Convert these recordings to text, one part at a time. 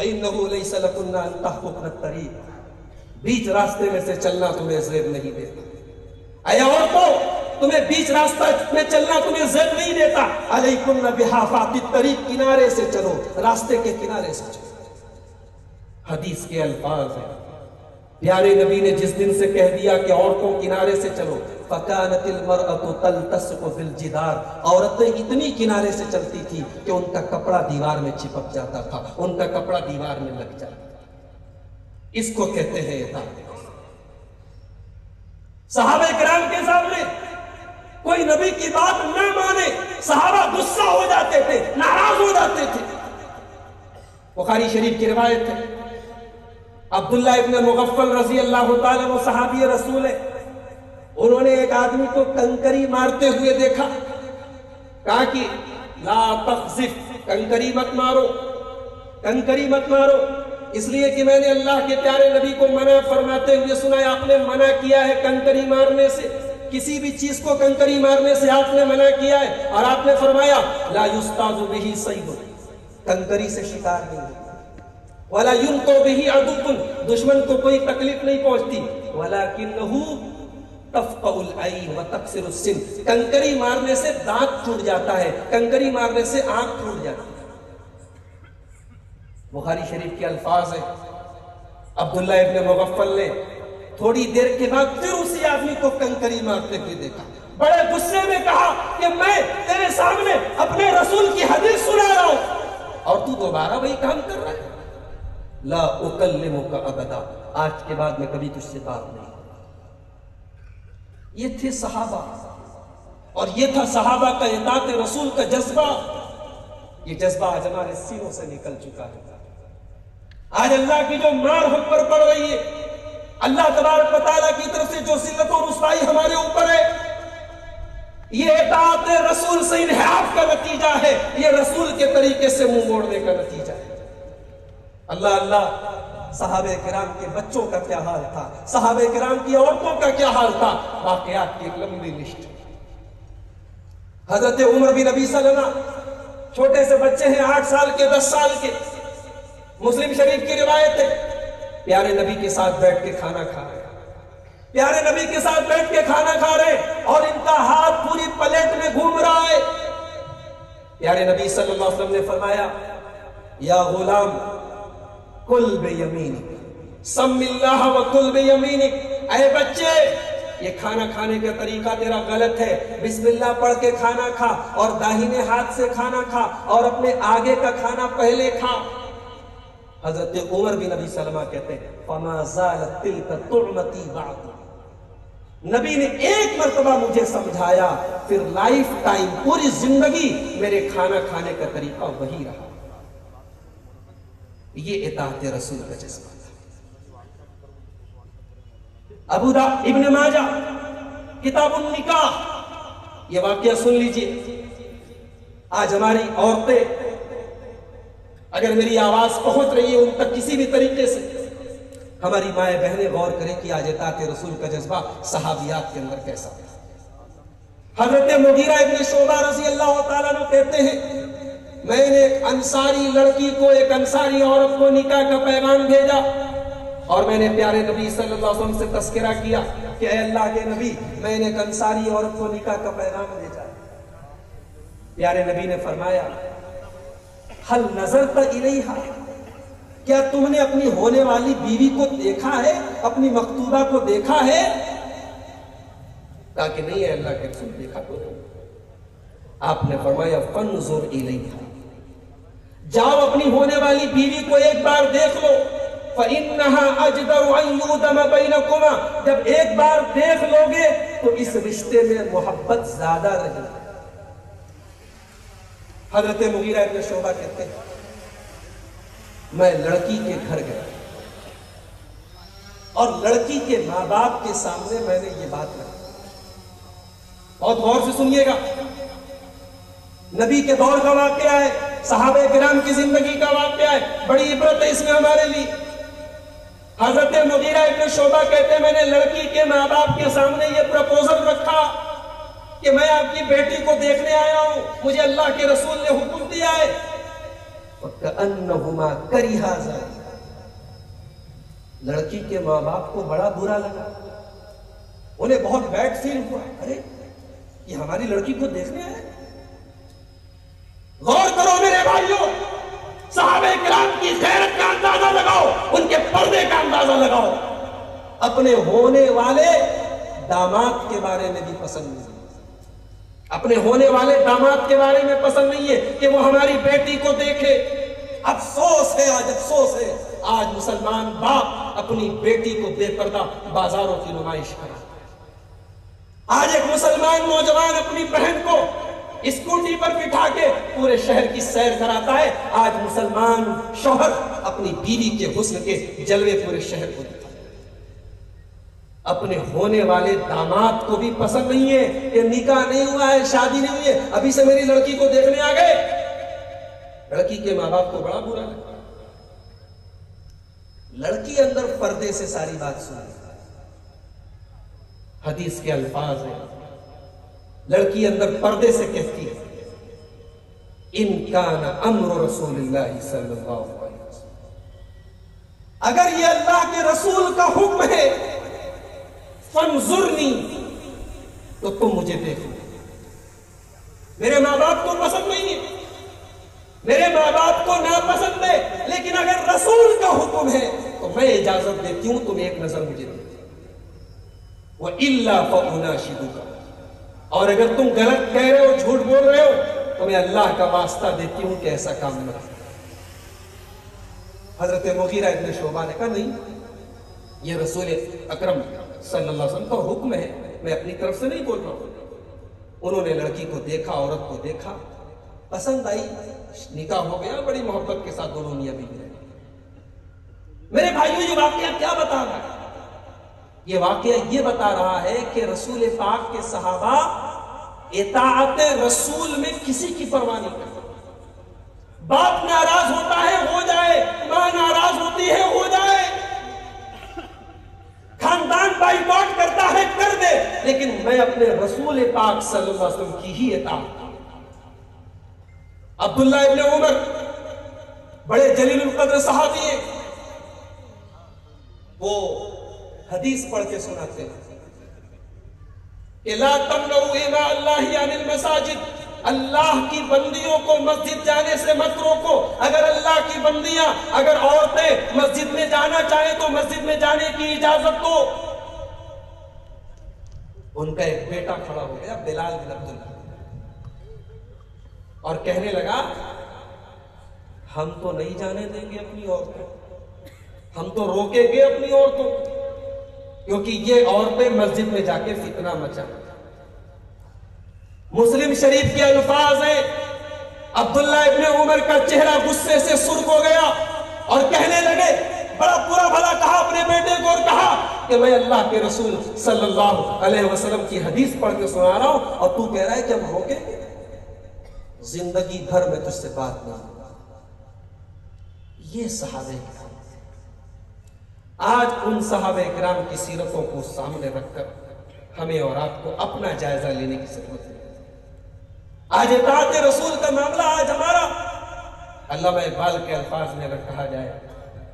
فَإِنَّهُ لَيْسَ لَكُنَّ أَن تَحْقُقْنَ الطَّرِيقَ، بیچ راستے میں سے چلنا تمہیں زیب نہیں دیتا. اے عورتوں، تمہیں بیچ راستہ میں چلنا تمہیں زیب نہیں دیتا. عَلَيْكُنَّ بِحَافَاتِ الطَّرِيقِ، کنارے سے چلو، راستے کے کنارے سے چلو. حدیث کے الفاظ ہیں، پیارے نبی نے جس دن سے کہہ دیا کہ عورتوں کنارے سے چلو، فَكَانَتِ الْمَرْأَةُ تَلْتَصِقُ فِي الْجِدَارِ، عورتیں اتنی کنارے سے چلتی تھی کہ ان کا کپڑا دیوار میں چپک جاتا تھا، ان کا کپڑا دیوار میں لگ جاتا تھا. اس کو کہتے ہیں اطاعت. صحابہ کرام کے سامنے کوئی نبی کی بات نہ مانے، صحابہ غصہ ہو جاتے تھے، ناراض ہو جاتے تھے. بخاری شریف کی روایت ہے، عبداللہ ابن مغفل رضی اللہ تعالیٰ وہ صحابی رسول ہے، انہوں نے ایک آدمی کو کنکری مارتے ہوئے دیکھا. کہا کہ لا تخزف، کنکری مت مارو، کنکری مت مارو، اس لیے کہ میں نے اللہ کے پیارے نبی کو منع فرماتے ہوئے سنا ہے. آپ نے منع کیا ہے کنکری مارنے سے، کسی بھی چیز کو کنکری مارنے سے آپ نے منع کیا ہے. اور آپ نے فرمایا لا یستاذ بہ صید، کنکری سے شکار نہیں ہوتا. وَلَا يُلْقَوْ بِهِ عَدُوٌّ، دشمن کو کوئی تکلیف نہیں پہنچتی. وَلَكِنَّهُ تَفْقَعُ الْعَيْنَ وَتَكْسِرُ السِّنَّ، کنکری مارنے سے دانت ٹوٹ جاتا ہے، کنکری مارنے سے آنکھ ٹوٹ جاتی ہے. بخاری شریف کے الفاظ ہیں، عبداللہ ابن مغفل نے تھوڑی دیر کے بعد پھر اسی آدمی کو کنکری مارتے ہوئے دیکھا. بڑے غصے میں کہا کہ میں تیرے سامنے اپنے رسول کی حدیث سنا رہا ہوں اور تو دوبارہ وہی کام کر رہا ہے. لا اکلمک ابدا، آج کے بعد میں کبھی تجھ سے بات نہیں. یہ تھے صحابہ، اور یہ تھا صحابہ کا اطاعت رسول کا جذبہ. یہ جذبہ آج ہمارے سینوں سے نکل چکا ہے. آج اللہ کی جو مار ہم پر پڑ رہی ہے، اللہ تبارک و تعالیٰ کی طرف سے جو ذلت و رسوائی ہمارے اوپر ہے، یہ اطاعت رسول سے انحراف کا نتیجہ ہے، یہ رسول کے طریقے سے منہ موڑنے کا نتیجہ ہے. اللہ اللہ، صحابہ کرام کے بچوں کا کیا حال تھا، صحابہ کرام کی عورتوں کا کیا حال تھا. واقعات کی ایک لمبی لسٹ. حضرت عمر بن ابی سلمہ چھوٹے سے بچے ہیں، 8 سال کے 10 سال کے. مسلم شریف کی روایت ہے، پیارے نبی کے ساتھ بیٹھ کے کھانا کھا رہے، پیارے نبی کے ساتھ بیٹھ کے کھانا کھا رہے اور ان کا ہاتھ پوری پلیٹ میں گھوم رہا ہے. پیارے نبی صلی اللہ علیہ وسلم نے فرمایا یا غلام کل بیمینک، سم اللہ وکل بیمینک، اے بچے یہ کھانا کھانے کا طریقہ تیرا غلط ہے، بسم اللہ پڑھ کے کھانا کھا اور داہنے ہاتھ سے کھانا کھا اور اپنے آگے کا کھانا پہلے کھا. حضرت عمر بن ابی سلمہ کہتے ہیں فما زالت تلک طعمتی بعد، نبی نے ایک مرتبہ مجھے سمجھایا، پھر لائف ٹائم پوری زندگی میرے کھانا کھانے کا طریقہ وہی رہا. یہ اطاعت رسول کا جذبہ تھا. ابو داؤد ابن ماجہ کتاب النکاح، یہ واقعہ سن لیجئے. آج ہماری عورتیں، اگر میری آواز پہنچ رہی ہے ان تک کسی بھی طریقے سے، ہماری مائیں بہنیں غور کریں کہ آج اطاعت رسول کا جذبہ صحابیات کے اندر کیسا ہے. حضرت مغیرہ ابن شعبہ رضی اللہ تعالیٰ عنہ کہتے ہیں میں نے ایک انصاری لڑکی کو، ایک انصاری عورت کو نکاح کا پیغام بھیجا اور میں نے پیارے نبی صلی اللہ علیہ وسلم سے تذکرہ کیا کہ اے اللہ کے نبی میں نے ایک انصاری عورت کو نکاح کا پیغام بھیجا. پیارے نبی نے فرمایا حل نظرت الیہا، کیا تم نے اپنی ہونے والی بیوی کو دیکھا ہے، اپنی مخطوبہ کو دیکھا ہے؟ کہا کہ نہیں ہے اللہ کے رسول، دیکھا تو نہیں. آپ نے فرمایا فانظر الیہا، جاؤ اپنی ہونے والی بیوی کو ایک بار دیکھ لو. فَإِنَّهَا أَجْدَرُ أَن يُؤْدَمَ بَيْنَكُمَا، جب ایک بار دیکھ لو گے تو اس رشتے میں محبت زیادہ رہے. حضرت مغیرہ ابن شعبہ کہتے ہیں میں لڑکی کے گھر گیا اور لڑکی کے ماں باپ کے سامنے میں نے یہ بات رکھی. بہت غور سے سنیے گا، نبی کے دور کا واقعہ ہے، صحابہ کرام کی زندگی کا واقعہ ہے، بڑی عبرت ہے اس میں ہمارے لیے. حضرت مغیرہ ابن شعبہ کہتے ہیں میں نے لڑکی کے ماں باپ کے سامنے یہ پروپوزل رکھا کہ میں آپ کی بیٹی کو دیکھنے آیا ہوں، مجھے اللہ کے رسول نے حکم دیا ہے وَكَأَنَّهُمَا كَرِهَا ذَلِكَ. لڑکی کے ماں باپ کو بڑا برا لگا، انہیں بہت بیڈ فیل ہوا. ارے یہ ہماری لڑکی کو دیکھنے آئے. غور کرو میرے بھائیوں، صحابہ کرام کی غیرت کا اندازہ لگاؤ، ان کے پردے کا اندازہ لگاؤ. اپنے ہونے والے داماد کے بارے میں بھی پسند نہیں، اپنے ہونے والے داماد کے بارے میں پسند نہیں ہے کہ وہ ہماری بیٹی کو دیکھے. افسوس ہے، آج مسلمان باپ اپنی بیٹی کو بے پردہ بازاروں کی نمائش کرا. آج ایک مسلمان نوجوان اپنی بہن کو اسکوٹی پر بٹھا کے پورے شہر کی سیر کراتا ہے. آج مسلمان شوہر اپنی بیوی کے حسن کے جلوے پورے شہر کو دکھاتا ہے. اپنے ہونے والے داماد کو بھی پسند نہیں ہے کہ نکاح نہیں ہوا ہے، شادی نہیں ہوئی ہے، ابھی سے میری لڑکی کو دیکھنے آ گئے. لڑکی کے ماں باپ کو بڑا برا لگا. لڑکی اندر پردے سے ساری بات سنی. حدیث کے الفاظ ہیں، لڑکی اندر پردے سے کہتی ہے ان کان امر رسول اللہ صلی اللہ علیہ وسلم، اگر یہ اللہ کے رسول کا حکم ہے فانظرنی، تو تم مجھے دیکھو. میرے ماں باپ کو پسند نہیں ہے، میرے ماں باپ کو ناپسند ہے، لیکن اگر رسول کا حکم ہے تو میں اجازت دیتی ہوں، تم ایک نظر مجھے دیکھو. وَإِلَّا فَأُنَاشِدُكَ، اور اگر تم غلط کہہ رہے ہو، جھوٹ بول رہے ہو، تو میں اللہ کا واسطہ دیتی ہوں کہ ایسا کام نہ کرو. حضرت مغیرہ ابن شعبہ نے کہا نہیں، یہ رسول اکرم صلی اللہ علیہ وسلم کا حکم ہے، میں اپنی طرف سے نہیں بول رہا ہوں. انہوں نے لڑکی کو دیکھا، عورت کو دیکھا، پسند آئی، نکاح ہو گیا. بڑی محبت کے ساتھ دونوں میاں بیوی رہے. میرے بھائیوں، یہ واقعہ کیا بتا رہا ہے؟ یہ واقعہ یہ بتا رہا ہے کہ رسول پاک کے صحابہ اطاعت رسول میں کسی کی پرواہ نہیں کرتے. باپ ناراض ہوتا ہے ہو جائے، ماں ناراض ہوتی ہے ہو جائے، خاندان بائیکاٹ کرتا ہے کر دے، لیکن میں اپنے رسول پاک صلی اللہ علیہ وسلم کی ہی اطاعت. عبداللہ ابن عمر بڑے جلیل القدر صحابی ہیں، وہ حدیث پڑھ کے سناتے ہیں کہ لا تمنعوا اماء اللہ عن المساجد، اللہ کی بندیوں کو مسجد جانے سے مت روکو. اگر اللہ کی بندیاں، اگر عورتیں مسجد میں جانا چاہیں تو مسجد میں جانے کی اجازت دو. ان کا ایک بیٹا کھڑا ہو گیا، بلال بن عبداللہ، اور کہنے لگا ہم تو نہیں جانے دیں گے اپنی عورتوں، ہم تو روکیں گے اپنی عورتوں، کیونکہ یہ عورتیں مسجد میں جا کے فتنہ مچا. مسلم شریف کے الفاظ ہیں، عبداللہ ابن عمر کا چہرہ غصے سے سرخ ہو گیا اور کہنے لگے، بڑا برا بھلا کہا اپنے بیٹے کو، اور کہا کہ میں اللہ کے رسول صلی اللہ علیہ وسلم کی حدیث پڑھ کے سنا رہا ہوں اور تو کہہ رہا ہے کہ ہم روکیں گے؟ زندگی بھر میں تجھ سے بات نہیں. یہ صحابہ کرام، آج ان صحابہ کرام کی سیرتوں کو سامنے رکھ کر ہمیں اور آپ کو اپنا جائزہ لینے کی ضرورت ہے. آج اطاعت رسول کا معاملہ آج ہمارا، علامہ اقبال کے الفاظ میں اگر کہا جائے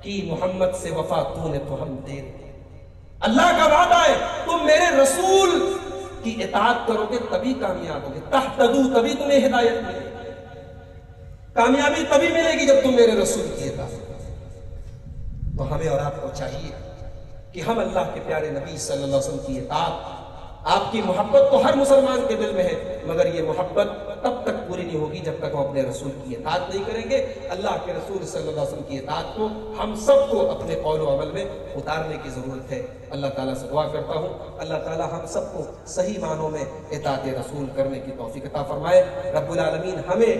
کہ محمد سے وفا تو نے تو ہم دے. اللہ کا وعدہ ہے تم میرے رسول کی اطاعت کرو گے تبھی کامیاب ہوگے. تہتدو، تبھی تمہیں ہدایت ملے گی. کامیابی تبھی ملے گی جب تم میرے رسول کی اطاعت کرو. تو ہمیں اور آپ کو چاہیے کہ ہم اللہ کے پیارے نبی صلی اللہ علیہ وسلم کی اطاعت، آپ کی محبت تو ہر مسلمان کے دل میں ہے، مگر یہ محبت تب تک پوری نہیں ہوگی جب تک ہم اپنے رسول کی اطاعت نہیں کریں گے. اللہ کے رسول صلی اللہ علیہ وسلم کی اطاعت کو ہم سب کو اپنے قول و عمل میں اتارنے کی ضرورت ہے. اللہ تعالیٰ سے دعا کرتا ہوں اللہ تعالیٰ ہم سب کو صحیح معنوں میں اطاعت رسول کرنے کی توفیق عطا فرمائے. رب العالمین ہمیں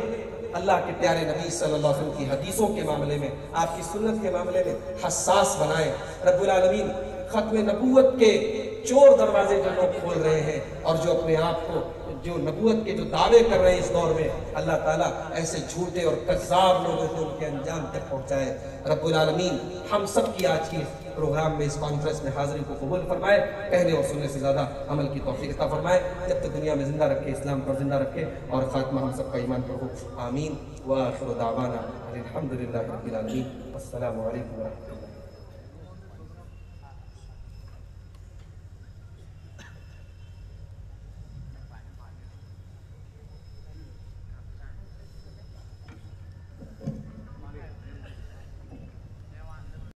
اللہ کے پیارے نبی صلی اللہ علیہ وسلم کی حدیثوں کے معاملے میں، آپ کی سنت کے معاملے میں حساس بنائے. رب العالمین ختم نبوت کے چور دروازے جو لوگ کھول رہے ہیں اور جو اپنے آپ کو جو نبوت کے جو دعوے کر رہے ہیں اس دور میں، اللہ تعالیٰ ایسے جھوٹے اور کذاب لوگوں کو ان کے انجام تک پہنچائے۔ رب العالمین ہم سب کی آج کی پروگرام میں، اس کانفرنس میں حاضری کو قبول فرمائے، کہنے اور سننے سے زیادہ عمل کی توفیق عطا فرمائے، جب تک دنیا میں زندہ رکھے، اسلام پر زندہ رکھے، اور خاتمہ ہم سب کا ایمان پر ہو، آمین۔ وآخر دعوانا الحمدللہ رب العالمین۔ السلام علیکم ورحمۃ اللہ۔